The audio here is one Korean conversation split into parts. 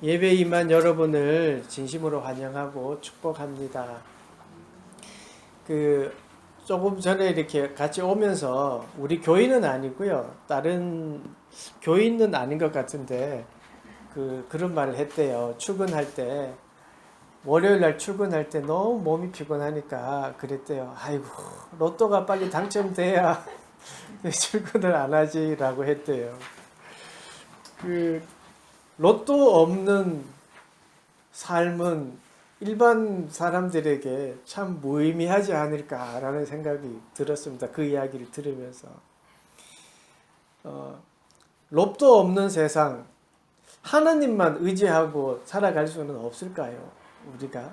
예배 임한 여러분을 진심으로 환영하고 축복합니다. 조금 전에 이렇게 같이 오면서 우리 교인은 아니고요. 다른 교인은 아닌 것 같은데 그런 말을 했대요. 출근할 때 월요일 날 출근할 때 너무 몸이 피곤하니까 그랬대요. 아이고 로또가 빨리 당첨돼야 출근을 안 하지라고 했대요. 로또 없는 삶은 일반 사람들에게 참 무의미하지 않을까라는 생각이 들었습니다. 그 이야기를 들으면서 로또 없는 세상, 하나님만 의지하고 살아갈 수는 없을까요? 우리가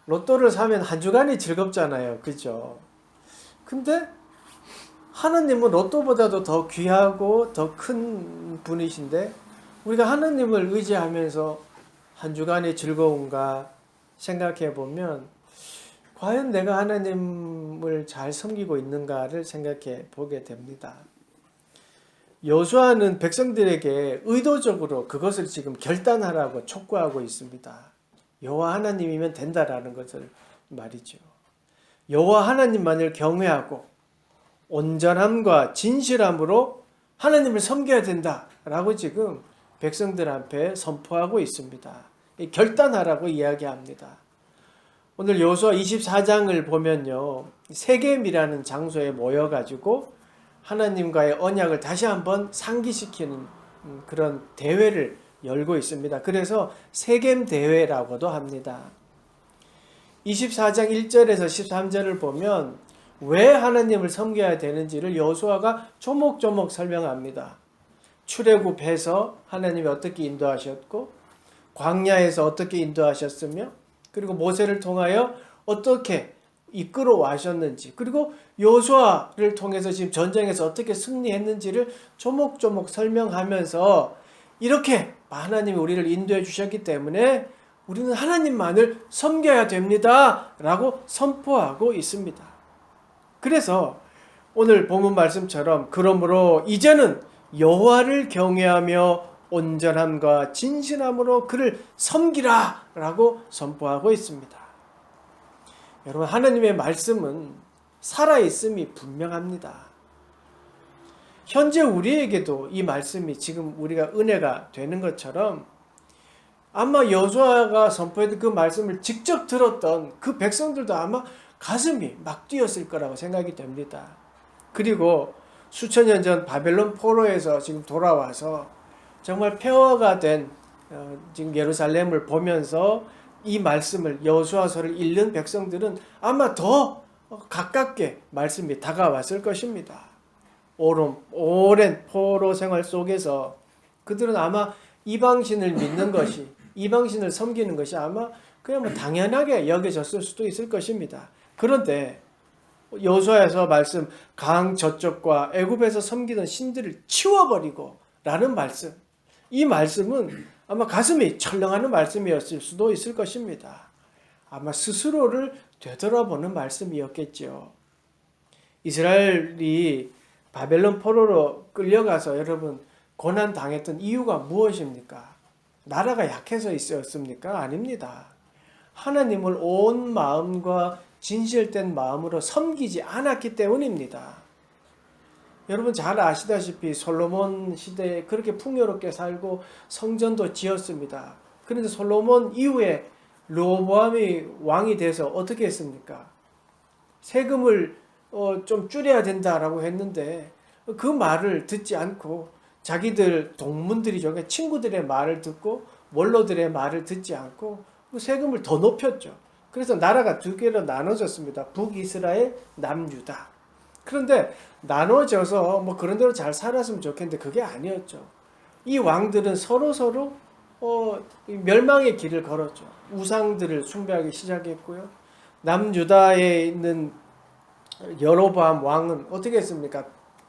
로또를 사면 한 주간이 즐겁잖아요, 그죠? 근데 하나님은 로또보다도 더 귀하고 더 큰 분이신데 우리가 하나님을 의지하면서 한 주간의 즐거움과 생각해 보면 과연 내가 하나님을 잘 섬기고 있는가를 생각해 보게 됩니다. 여호수아는 백성들에게 의도적으로 그것을 지금 결단하라고 촉구하고 있습니다. 여호와 하나님이면 된다라는 것을 말이죠. 여호와 하나님만을 경외하고 온전함과 진실함으로 하나님을 섬겨야 된다라고 지금 백성들 앞에 선포하고 있습니다. 결단하라고 이야기합니다. 오늘 여호수아 24장을 보면요. 세겜이라는 장소에 모여가지고 하나님과의 언약을 다시 한번 상기시키는 그런 대회를 열고 있습니다. 그래서 세겜 대회라고도 합니다. 24장 1절에서 13절을 보면 왜 하나님을 섬겨야 되는지를 여호수아가 조목조목 설명합니다. 출애굽해서 하나님이 어떻게 인도하셨고 광야에서 어떻게 인도하셨으며 그리고 모세를 통하여 어떻게 이끌어 와셨는지 그리고 여호수아를 통해서 지금 전쟁에서 어떻게 승리했는지를 조목조목 설명하면서 이렇게 하나님이 우리를 인도해 주셨기 때문에 우리는 하나님만을 섬겨야 됩니다 라고 선포하고 있습니다. 그래서 오늘 본문 말씀처럼 그러므로 이제는 여호와를 경외하며 온전함과 진실함으로 그를 섬기라 라고 선포하고 있습니다. 여러분 하나님의 말씀은 살아있음이 분명합니다. 현재 우리에게도 이 말씀이 지금 우리가 은혜가 되는 것처럼 아마 여호수아가 선포했던 그 말씀을 직접 들었던 그 백성들도 아마 가슴이 막 뛰었을 거라고 생각이 됩니다. 그리고 수천 년 전 바벨론 포로에서 지금 돌아와서 정말 폐허가 된 지금 예루살렘을 보면서 이 말씀을 여호수아서를 읽는 백성들은 아마 더 가깝게 말씀이 다가왔을 것입니다. 오랜 포로 생활 속에서 그들은 아마 이방신을 믿는 것이 이방신을 섬기는 것이 아마 그냥 당연하게 여겨졌을 수도 있을 것입니다. 그런데 여호수아에서 말씀 강 저쪽과 애굽에서 섬기던 신들을 치워버리고 라는 말씀, 이 말씀은 아마 가슴이 철렁하는 말씀이었을 수도 있을 것입니다. 아마 스스로를 되돌아보는 말씀이었겠죠. 이스라엘이 바벨론 포로로 끌려가서 여러분 고난 당했던 이유가 무엇입니까? 나라가 약해서 있었습니까? 아닙니다. 하나님을 온 마음과 진실된 마음으로 섬기지 않았기 때문입니다. 여러분 잘 아시다시피 솔로몬 시대에 그렇게 풍요롭게 살고 성전도 지었습니다. 그런데 솔로몬 이후에 르호보암이 왕이 돼서 어떻게 했습니까? 세금을 좀 줄여야 된다라고 했는데 그 말을 듣지 않고 자기들 동문들이죠. 친구들의 말을 듣고 원로들의 말을 듣지 않고 세금을 더 높였죠. 그래서 나라가 두 개로 나눠졌습니다. 북이스라엘, 남유다. 그런데 나눠져서 그런 대로 잘 살았으면 좋겠는데 그게 아니었죠. 이 왕들은 서로 멸망의 길을 걸었죠. 우상들을 숭배하기 시작했고요. 남유다에 있는 여로보암 왕은 어떻게 했습니까?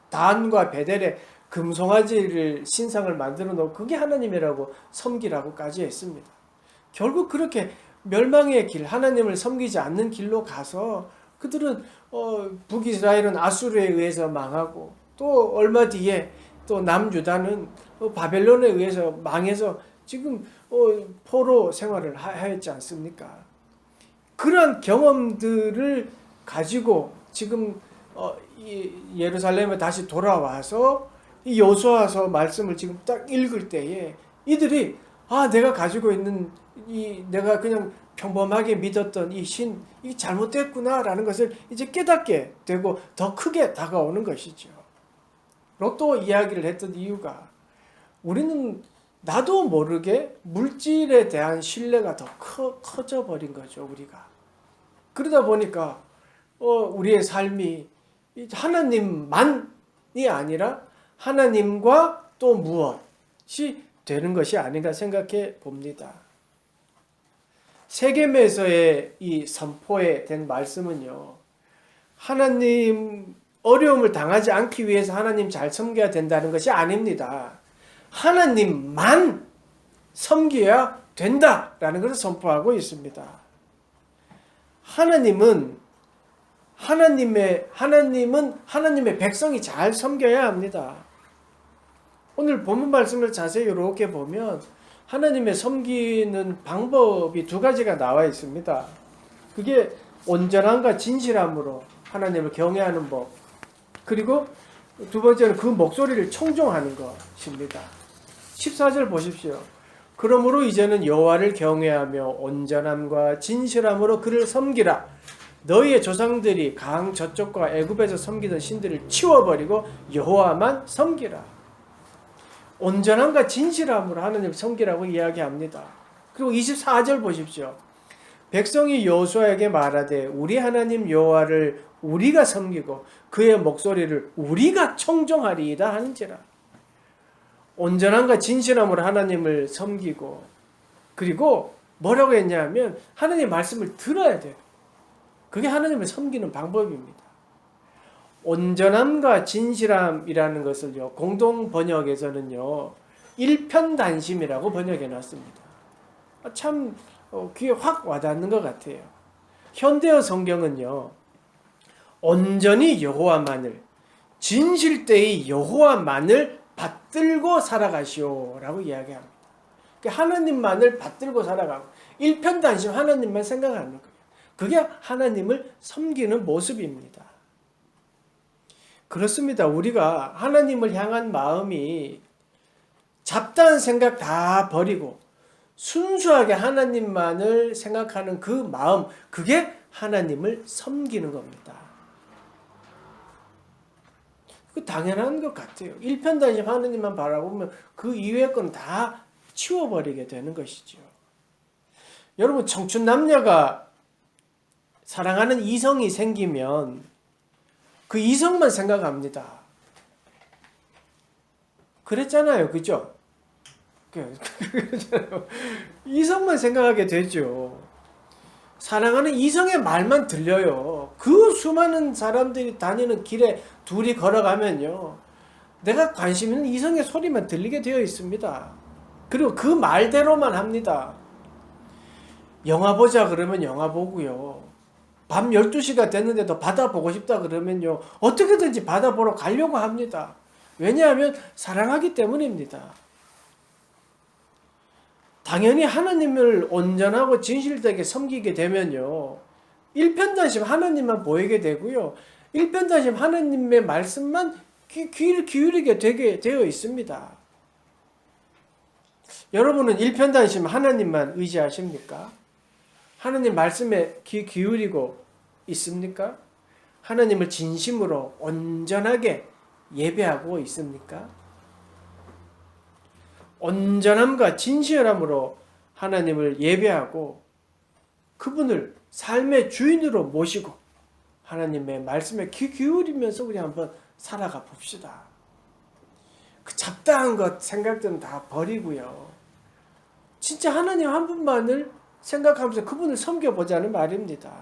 단과 베델의 금송아지를 신상을 만들어 놓고 그게 하나님이라고 섬기라고까지 했습니다. 결국 그렇게 멸망의 길, 하나님을 섬기지 않는 길로 가서 그들은 북이스라엘은 아수르에 의해서 망하고 또 얼마 뒤에 또 남유다는 바벨론에 의해서 망해서 지금 포로 생활을 하였지 않습니까? 그런 경험들을 가지고 지금 이 예루살렘에 다시 돌아와서 이 여호수아서 말씀을 지금 딱 읽을 때에 이들이 내가 가지고 있는 내가 그냥 평범하게 믿었던 이 신, 이 잘못됐구나라는 것을 이제 깨닫게 되고 더 크게 다가오는 것이죠. 로또 이야기를 했던 이유가 우리는 나도 모르게 물질에 대한 신뢰가 더 커져 버린 거죠, 우리가. 그러다 보니까 우리의 삶이 하나님만이 아니라 하나님과 또 무엇이 되는 것이 아닌가 생각해 봅니다. 세겜에서의 이 선포에 된 말씀은요, 하나님 어려움을 당하지 않기 위해서 하나님 잘 섬겨야 된다는 것이 아닙니다. 하나님만 섬겨야 된다라는 것을 선포하고 있습니다. 하나님은 하나님의 백성이 잘 섬겨야 합니다. 오늘 본문 말씀을 자세히 이렇게 보면 하나님의 섬기는 방법이 두 가지가 나와 있습니다. 그게 온전함과 진실함으로 하나님을 경외하는 법, 그리고 두 번째는 그 목소리를 청종하는 것입니다. 14절 보십시오. 그러므로 이제는 여호와를 경외하며 온전함과 진실함으로 그를 섬기라. 너희의 조상들이 강 저쪽과 애굽에서 섬기던 신들을 치워버리고 여호와만 섬기라. 온전함과 진실함으로 하나님을 섬기라고 이야기합니다. 그리고 24절 보십시오. 백성이 여호수아에게 말하되 우리 하나님 여호와를 우리가 섬기고 그의 목소리를 우리가 청종하리이다 하는지라. 온전함과 진실함으로 하나님을 섬기고, 그리고 뭐라고 했냐면 하나님의 말씀을 들어야 돼요. 그게 하나님을 섬기는 방법입니다. 온전함과 진실함이라는 것을요, 공동 번역에서는요, 일편단심이라고 번역해 놨습니다. 참 귀에 확 와닿는 것 같아요. 현대어 성경은요, 온전히 여호와만을, 진실되이 여호와만을 받들고 살아가시오라고 이야기합니다. 하나님만을 받들고 살아가고 일편단심 하나님만 생각하는 거예요. 그게 하나님을 섬기는 모습입니다. 그렇습니다. 우리가 하나님을 향한 마음이 잡다한 생각 다 버리고 순수하게 하나님만을 생각하는 그 마음, 그게 하나님을 섬기는 겁니다. 그 당연한 것 같아요. 일편단심 하나님만 바라보면 그 이외의 건 다 치워버리게 되는 것이죠. 여러분, 청춘 남녀가 사랑하는 이성이 생기면 그 이성만 생각합니다. 그랬잖아요. 그죠? 이성만 생각하게 되죠. 사랑하는 이성의 말만 들려요. 그 수많은 사람들이 다니는 길에 둘이 걸어가면요, 내가 관심 있는 이성의 소리만 들리게 되어 있습니다. 그리고 그 말대로만 합니다. 영화 보자 그러면 영화 보고요, 밤 12시가 됐는데도 바다 보고 싶다 그러면요, 어떻게든지 바다 보러 가려고 합니다. 왜냐하면 사랑하기 때문입니다. 당연히 하나님을 온전하고 진실되게 섬기게 되면요, 일편단심 하나님만 보이게 되고요, 일편단심 하나님의 말씀만 귀를 기울이게 되게 되어 있습니다. 여러분은 일편단심 하나님만 의지하십니까? 하나님 말씀에 귀 기울이고 있습니까? 하나님을 진심으로 온전하게 예배하고 있습니까? 온전함과 진실함으로 하나님을 예배하고 그분을 삶의 주인으로 모시고 하나님의 말씀에 귀 기울이면서 우리 한번 살아가 봅시다. 그 잡다한 것 생각들은 다 버리고요, 진짜 하나님 한 분만을 생각하면서 그분을 섬겨보자는 말입니다.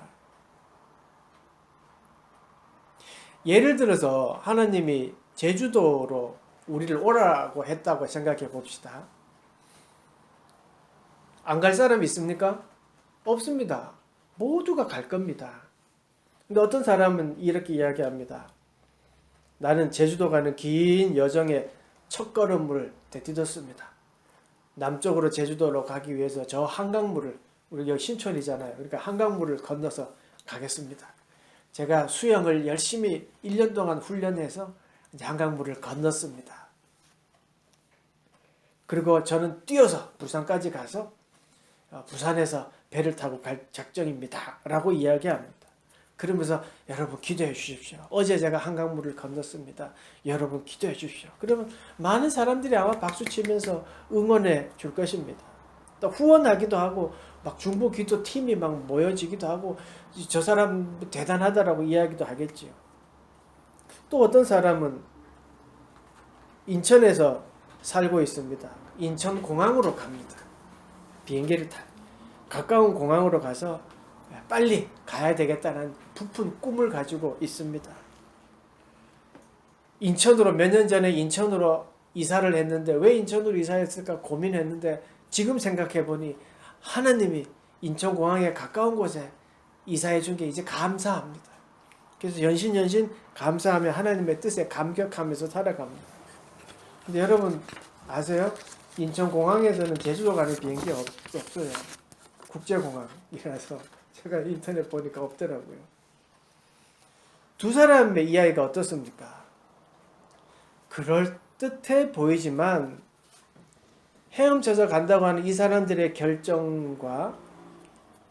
예를 들어서 하나님이 제주도로 우리를 오라고 했다고 생각해 봅시다. 안 갈 사람 있습니까? 없습니다. 모두가 갈 겁니다. 근데 어떤 사람은 이렇게 이야기합니다. 나는 제주도 가는 긴 여정의 첫걸음을 내딛었습니다. 남쪽으로 제주도로 가기 위해서 저 한강물을, 우리 여기 신촌이잖아요. 그러니까 한강물을 건너서 가겠습니다. 제가 수영을 열심히 1년 동안 훈련해서 이제 한강물을 건넜습니다. 그리고 저는 뛰어서 부산까지 가서 부산에서 배를 타고 갈 작정입니다. 라고 이야기합니다. 그러면서 여러분 기도해 주십시오. 어제 제가 한강물을 건넜습니다. 여러분 기도해 주십시오. 그러면 많은 사람들이 아마 박수 치면서 응원해 줄 것입니다. 또 후원하기도 하고 막 중보 기도 팀이 막 모여지기도 하고 저 사람 대단하다라고 이야기도 하겠지요. 또 어떤 사람은 인천에서 살고 있습니다. 인천공항으로 갑니다. 비행기를 타 가까운 공항으로 가서 빨리 가야 되겠다는 부푼 꿈을 가지고 있습니다. 인천으로 몇 년 전에 인천으로 이사를 했는데 왜 인천으로 이사했을까 고민했는데 지금 생각해 보니 하나님이 인천공항에 가까운 곳에 이사해 준 게 이제 감사합니다. 그래서 연신 감사하며 하나님의 뜻에 감격하면서 살아갑니다. 근데 여러분 아세요? 인천공항에서는 제주도 가는 비행기 없어요. 국제공항이라서 제가 인터넷 보니까 없더라고요. 두 사람의 이야기가 어떻습니까? 그럴듯해 보이지만 헤엄쳐서 간다고 하는 이 사람들의 결정과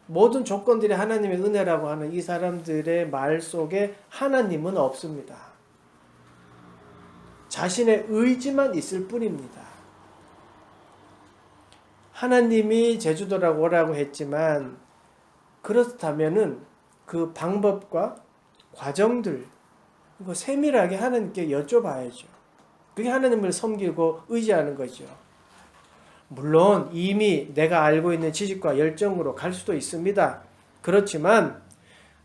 모든 조건들이 하나님의 은혜라고 하는 이 사람들의 말 속에 하나님은 없습니다. 자신의 의지만 있을 뿐입니다. 하나님이 제주도라고 오라고 했지만 그렇다면은 그 방법과 과정들 이거 세밀하게 하나님께 여쭤봐야죠. 그게 하나님을 섬기고 의지하는 거죠. 물론 이미 내가 알고 있는 지식과 열정으로 갈 수도 있습니다. 그렇지만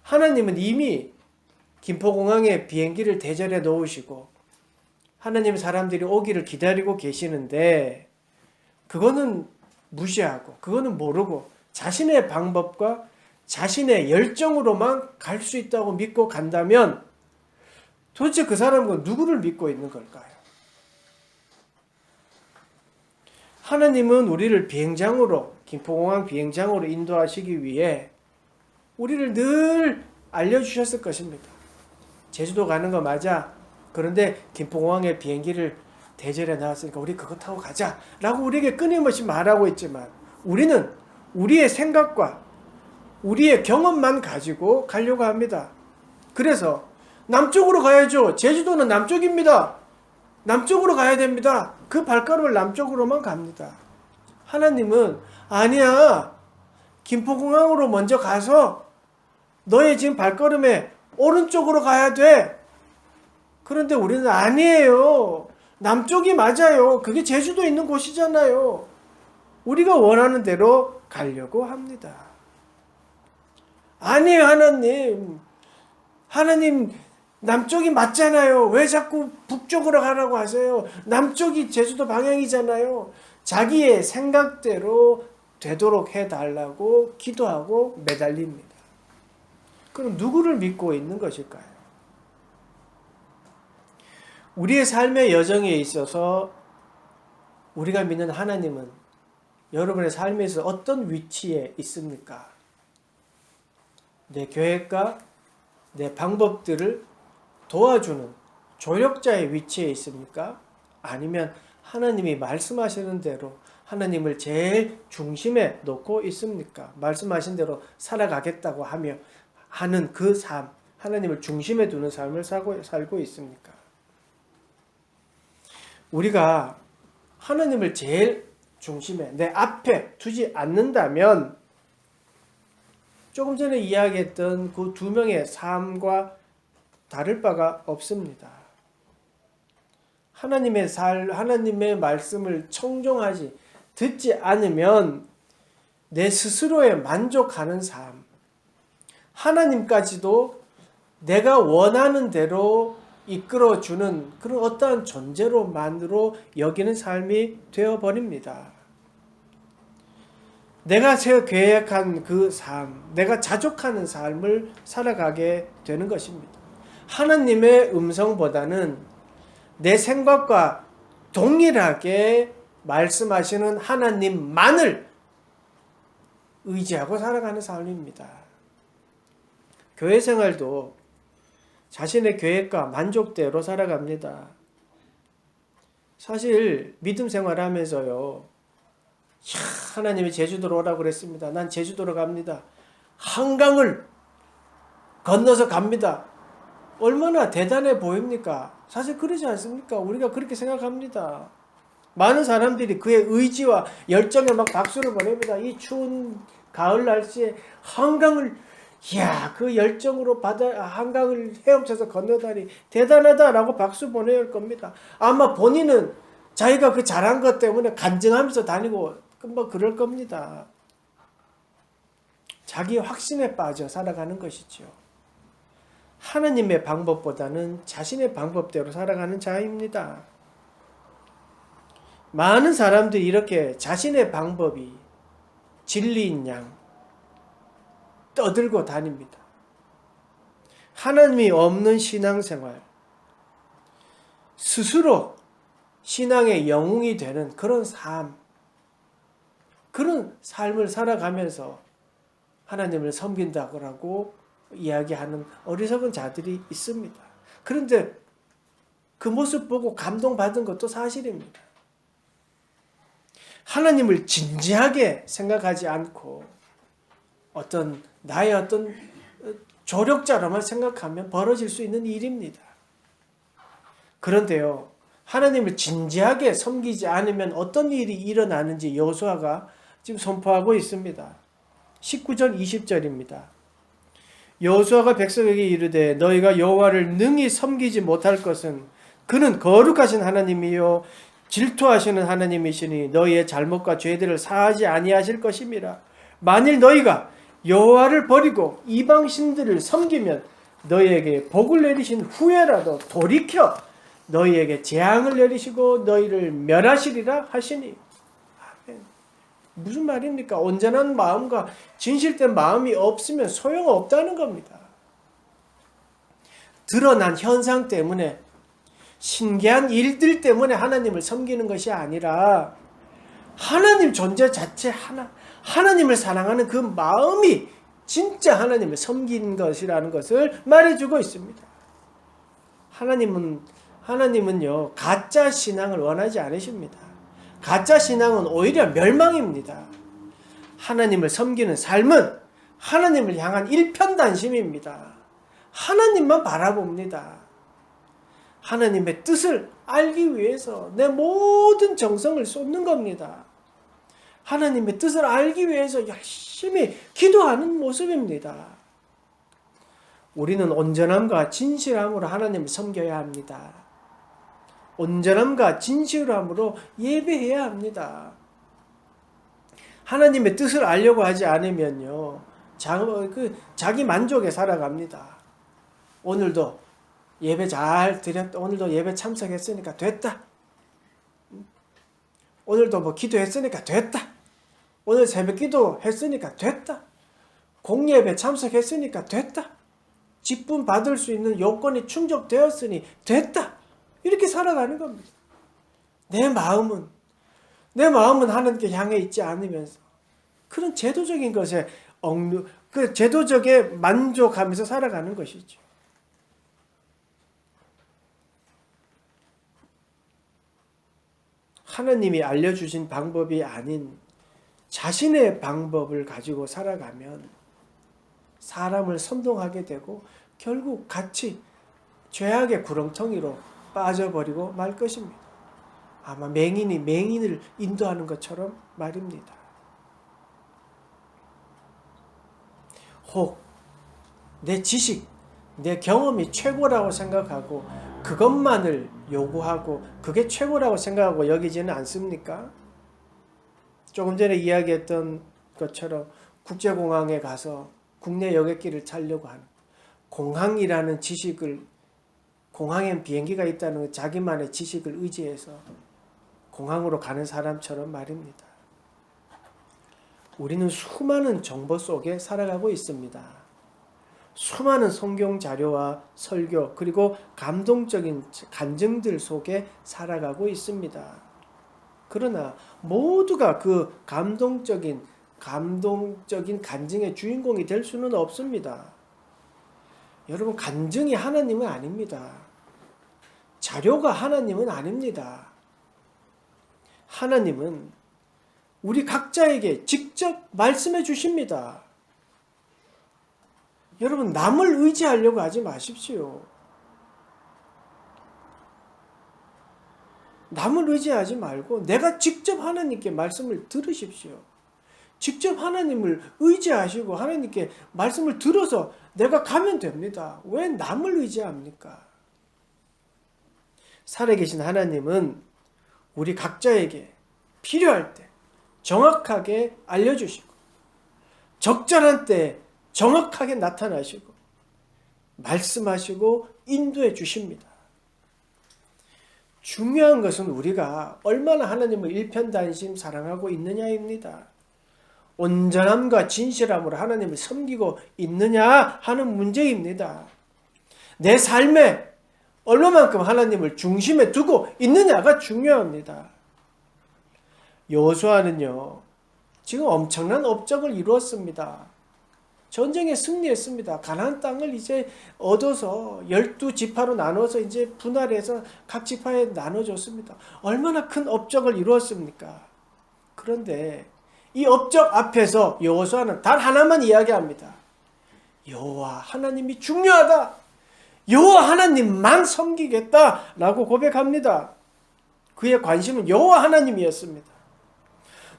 하나님은 이미 김포공항에 비행기를 대절해 놓으시고 하나님 사람들이 오기를 기다리고 계시는데 그거는 무시하고 그거는 모르고 자신의 방법과 자신의 열정으로만 갈 수 있다고 믿고 간다면 도대체 그 사람은 누구를 믿고 있는 걸까요? 하나님은 우리를 비행장으로 김포공항 비행장으로 인도하시기 위해 우리를 늘 알려주셨을 것입니다. 제주도 가는 거 맞아. 그런데 김포공항에 비행기를 대절해 놨으니까 우리 그거 타고 가자 라고 우리에게 끊임없이 말하고 있지만 우리는 우리의 생각과 우리의 경험만 가지고 가려고 합니다. 그래서 남쪽으로 가야죠. 제주도는 남쪽입니다. 남쪽으로 가야 됩니다. 그 발걸음을 남쪽으로만 갑니다. 하나님은 아니야. 김포공항으로 먼저 가서 너의 지금 발걸음에 오른쪽으로 가야 돼. 그런데 우리는 아니에요. 남쪽이 맞아요. 그게 제주도 있는 곳이잖아요. 우리가 원하는 대로 가려고 합니다. 아니에요, 하나님. 하나님, 남쪽이 맞잖아요. 왜 자꾸 북쪽으로 가라고 하세요? 남쪽이 제주도 방향이잖아요. 자기의 생각대로 되도록 해달라고 기도하고 매달립니다. 그럼 누구를 믿고 있는 것일까요? 우리의 삶의 여정에 있어서 우리가 믿는 하나님은 여러분의 삶에서 어떤 위치에 있습니까? 내 계획과 내 방법들을 도와주는 조력자의 위치에 있습니까? 아니면 하나님이 말씀하시는 대로 하나님을 제일 중심에 놓고 있습니까? 말씀하신 대로 살아가겠다고 하는 그 삶, 하나님을 중심에 두는 삶을 살고 있습니까? 우리가 하나님을 제일 중심에 내 앞에 두지 않는다면 조금 전에 이야기했던 그 두 명의 삶과 다를 바가 없습니다. 하나님의 말씀을 청종하지 듣지 않으면 내 스스로에 만족하는 삶, 하나님까지도 내가 원하는 대로 이끌어주는 그런 어떠한 존재로만으로 여기는 삶이 되어버립니다. 내가 계획한 그 삶, 내가 자족하는 삶을 살아가게 되는 것입니다. 하나님의 음성보다는 내 생각과 동일하게 말씀하시는 하나님만을 의지하고 살아가는 삶입니다. 교회 생활도 자신의 계획과 만족대로 살아갑니다. 사실 믿음 생활하면서요, 하나님이 제주도로 오라고 그랬습니다. 난 제주도로 갑니다. 한강을 건너서 갑니다. 얼마나 대단해 보입니까? 사실 그러지 않습니까? 우리가 그렇게 생각합니다. 많은 사람들이 그의 의지와 열정에 막 박수를 보냅니다. 이 추운 가을 날씨에 한강을, 이야, 그 열정으로 한강을 헤엄쳐서 건너다니 대단하다라고 박수 보낼 겁니다. 아마 본인은 자기가 그 잘한 것 때문에 간증하면서 다니고 뭐 그럴 겁니다. 자기 확신에 빠져 살아가는 것이죠. 하나님의 방법보다는 자신의 방법대로 살아가는 자입니다. 많은 사람들이 이렇게 자신의 방법이 진리인 양 떠들고 다닙니다. 하나님이 없는 신앙생활, 스스로 신앙의 영웅이 되는 그런 그런 삶을 살아가면서 하나님을 섬긴다고 이야기하는 어리석은 자들이 있습니다. 그런데 그 모습 보고 감동받은 것도 사실입니다. 하나님을 진지하게 생각하지 않고 나의 어떤 조력자로만 생각하면 벌어질 수 있는 일입니다. 그런데요, 하나님을 진지하게 섬기지 않으면 어떤 일이 일어나는지 여호수아가 지금 선포하고 있습니다. 19절 20절입니다. 여호수아가 백성에게 이르되 너희가 여호와를 능히 섬기지 못할 것은 그는 거룩하신 하나님이요 질투하시는 하나님이시니 너희의 잘못과 죄들을 사하지 아니하실 것임이라. 만일 너희가 여호와를 버리고 이방 신들을 섬기면 너희에게 복을 내리신 후에라도 돌이켜 너희에게 재앙을 내리시고 너희를 멸하시리라 하시니. 아멘. 무슨 말입니까? 온전한 마음과 진실된 마음이 없으면 소용없다는 겁니다. 드러난 현상 때문에, 신기한 일들 때문에 하나님을 섬기는 것이 아니라 하나님 존재 자체 하나님을 사랑하는 그 마음이 진짜 하나님을 섬기는 것이라는 것을 말해주고 있습니다. 하나님은요, 가짜 신앙을 원하지 않으십니다. 가짜 신앙은 오히려 멸망입니다. 하나님을 섬기는 삶은 하나님을 향한 일편단심입니다. 하나님만 바라봅니다. 하나님의 뜻을 알기 위해서 내 모든 정성을 쏟는 겁니다. 하나님의 뜻을 알기 위해서 열심히 기도하는 모습입니다. 우리는 온전함과 진실함으로 하나님을 섬겨야 합니다. 온전함과 진실함으로 예배해야 합니다. 하나님의 뜻을 알려고 하지 않으면요, 자기 만족에 살아갑니다. 오늘도 예배 잘 드렸다. 오늘도 예배 참석했으니까 됐다. 오늘도 뭐 기도했으니까 됐다. 오늘 새벽 기도 했으니까 됐다. 공예배 참석했으니까 됐다. 직분 받을 수 있는 요건이 충족되었으니 됐다. 이렇게 살아가는 겁니다. 내 마음은 하나님께 향해 있지 않으면서 그런 제도적인 것에 그 제도적에 만족하면서 살아가는 것이죠. 하나님이 알려주신 방법이 아닌 자신의 방법을 가지고 살아가면 사람을 선동하게 되고 결국 같이 죄악의 구렁텅이로 빠져버리고 말 것입니다. 아마 맹인이 맹인을 인도하는 것처럼 말입니다. 혹 내 지식, 내 경험이 최고라고 생각하고 그것만을 요구하고 그게 최고라고 생각하고 여기지는 않습니까? 조금 전에 이야기했던 것처럼 국제공항에 가서 국내 여객기를 타려고 하는, 공항이라는 지식을, 공항엔 비행기가 있다는 자기만의 지식을 의지해서 공항으로 가는 사람처럼 말입니다. 우리는 수많은 정보 속에 살아가고 있습니다. 수많은 성경 자료와 설교 그리고 감동적인 간증들 속에 살아가고 있습니다. 그러나 모두가 그 감동적인 간증의 주인공이 될 수는 없습니다. 여러분, 간증이 하나님은 아닙니다. 자료가 하나님은 아닙니다. 하나님은 우리 각자에게 직접 말씀해 주십니다. 여러분, 남을 의지하려고 하지 마십시오. 남을 의지하지 말고 내가 직접 하나님께 말씀을 들으십시오. 직접 하나님을 의지하시고 하나님께 말씀을 들어서 내가 가면 됩니다. 왜 남을 의지합니까? 살아계신 하나님은 우리 각자에게 필요할 때 정확하게 알려주시고 적절한 때 정확하게 나타나시고 말씀하시고 인도해 주십니다. 중요한 것은 우리가 얼마나 하나님을 일편단심 사랑하고 있느냐입니다. 온전함과 진실함으로 하나님을 섬기고 있느냐 하는 문제입니다. 내 삶에 얼마만큼 하나님을 중심에 두고 있느냐가 중요합니다. 여호수아는요, 지금 엄청난 업적을 이루었습니다. 전쟁에 승리했습니다. 가나안 땅을 이제 얻어서 12지파로 나눠서 이제 분할해서 각 지파에 나눠줬습니다. 얼마나 큰 업적을 이루었습니까? 그런데 이 업적 앞에서 여호수아는 단 하나만 이야기합니다. 여호와 하나님이 중요하다. 여호와 하나님만 섬기겠다라고 고백합니다. 그의 관심은 여호와 하나님이었습니다.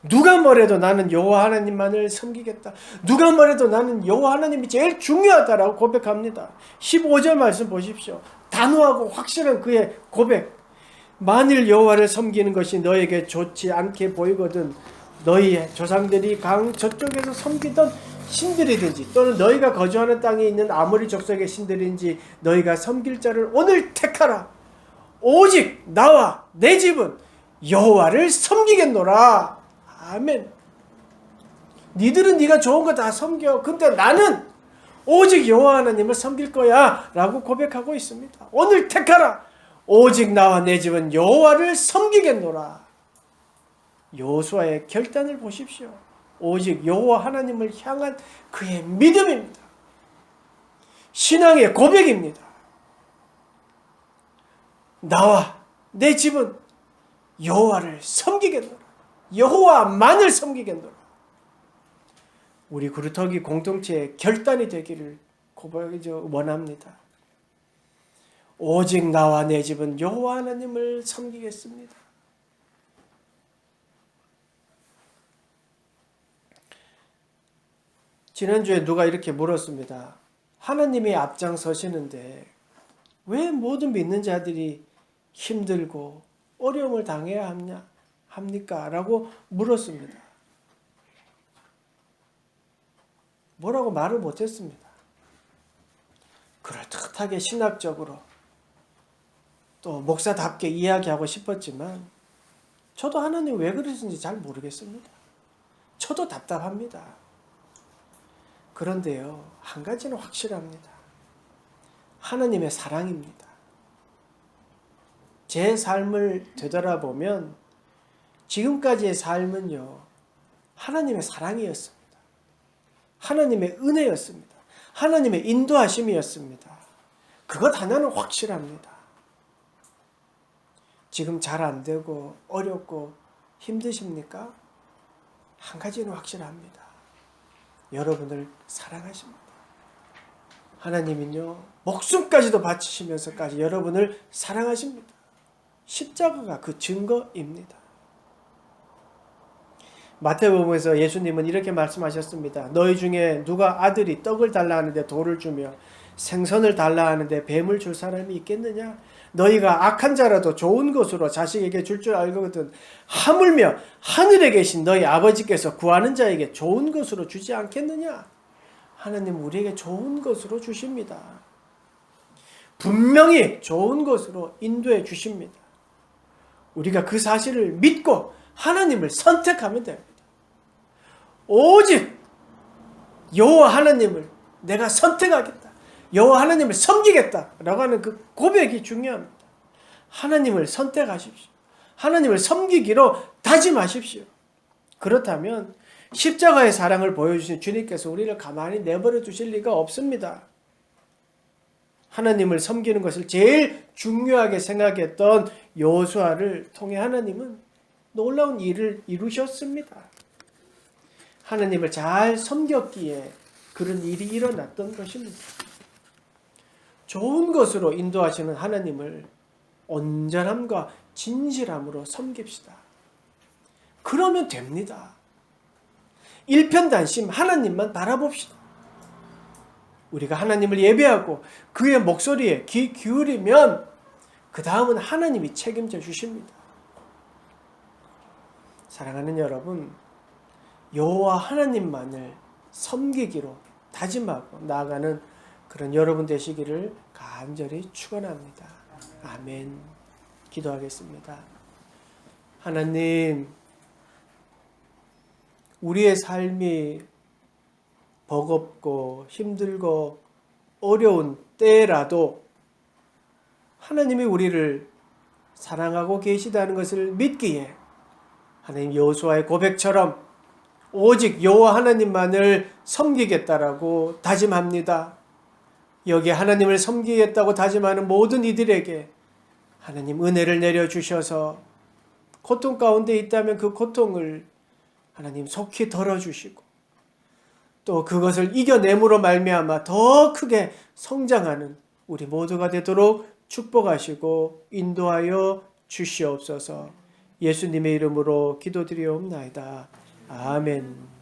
누가 뭐래도 나는 여호와 하나님만을 섬기겠다. 누가 뭐래도 나는 여호와 하나님이 제일 중요하다라고 고백합니다. 15절 말씀 보십시오. 단호하고 확실한 그의 고백. 만일 여호와를 섬기는 것이 너에게 좋지 않게 보이거든 너희 조상들이 강 저쪽에서 섬기던 신들이든지 또는 너희가 거주하는 땅에 있는 아모리 족속의 신들인지 너희가 섬길 자를 오늘 택하라. 오직 나와 내 집은 여호와를 섬기겠노라. 아멘. 니들은 네가 좋은 거 다 섬겨. 근데 나는 오직 여호와 하나님을 섬길 거야 라고 고백하고 있습니다. 오늘 택하라. 오직 나와 내 집은 여호와를 섬기겠노라. 여호수아의 결단을 보십시오. 오직 여호와 하나님을 향한 그의 믿음입니다. 신앙의 고백입니다. 나와 내 집은 여호와를 섬기겠노라. 여호와만을 섬기겠노라. 우리 구루터기 공동체의 결단이 되기를 원합니다. 오직 나와 내 집은 여호와 하나님을 섬기겠습니다. 지난주에 누가 이렇게 물었습니다. 하나님이 앞장서시는데 왜 모든 믿는 자들이 힘들고 어려움을 당해야 합니까? 라고 물었습니다. 뭐라고 말을 못했습니다. 그럴듯하게 신학적으로 또 목사답게 이야기하고 싶었지만 저도 하나님 왜 그러신지 잘 모르겠습니다. 저도 답답합니다. 그런데요, 한 가지는 확실합니다. 하나님의 사랑입니다. 제 삶을 되돌아보면 지금까지의 삶은요, 하나님의 사랑이었습니다. 하나님의 은혜였습니다. 하나님의 인도하심이었습니다. 그것 하나는 확실합니다. 지금 잘 안 되고 어렵고 힘드십니까? 한 가지는 확실합니다. 여러분을 사랑하십니다. 하나님은요, 목숨까지도 바치시면서까지 여러분을 사랑하십니다. 십자가가 그 증거입니다. 마태복음에서 예수님은 이렇게 말씀하셨습니다. 너희 중에 누가 아들이 떡을 달라 하는데 돌을 주며 생선을 달라 하는데 뱀을 줄 사람이 있겠느냐? 너희가 악한 자라도 좋은 것으로 자식에게 줄 줄 알거든 하물며 하늘에 계신 너희 아버지께서 구하는 자에게 좋은 것으로 주지 않겠느냐? 하나님 우리에게 좋은 것으로 주십니다. 분명히 좋은 것으로 인도해 주십니다. 우리가 그 사실을 믿고 하나님을 선택하면 됩니다. 오직 여호와 하나님을 내가 선택하겠다. 여호와 하나님을 섬기겠다 라고 하는 그 고백이 중요합니다. 하나님을 선택하십시오. 하나님을 섬기기로 다짐하십시오. 그렇다면 십자가의 사랑을 보여주신 주님께서 우리를 가만히 내버려 두실 리가 없습니다. 하나님을 섬기는 것을 제일 중요하게 생각했던 여호수아를 통해 하나님은 놀라운 일을 이루셨습니다. 하나님을 잘 섬겼기에 그런 일이 일어났던 것입니다. 좋은 것으로 인도하시는 하나님을 온전함과 진실함으로 섬깁시다. 그러면 됩니다. 일편단심 하나님만 바라봅시다. 우리가 하나님을 예배하고 그의 목소리에 귀 기울이면 그 다음은 하나님이 책임져 주십니다. 사랑하는 여러분, 여호와 하나님만을 섬기기로 다짐하고 나아가는 그런 여러분 되시기를 간절히 축원합니다. 아멘. 기도하겠습니다. 하나님, 우리의 삶이 버겁고 힘들고 어려운 때라도 하나님이 우리를 사랑하고 계시다는 것을 믿기에 하나님 여호수아의 고백처럼 오직 여호와 하나님만을 섬기겠다라고 다짐합니다. 여기에 하나님을 섬기겠다고 다짐하는 모든 이들에게 하나님 은혜를 내려주셔서 고통 가운데 있다면 그 고통을 하나님 속히 덜어주시고 또 그것을 이겨냄으로 말미암아 더 크게 성장하는 우리 모두가 되도록 축복하시고 인도하여 주시옵소서. 예수님의 이름으로 기도드리옵나이다. 아멘.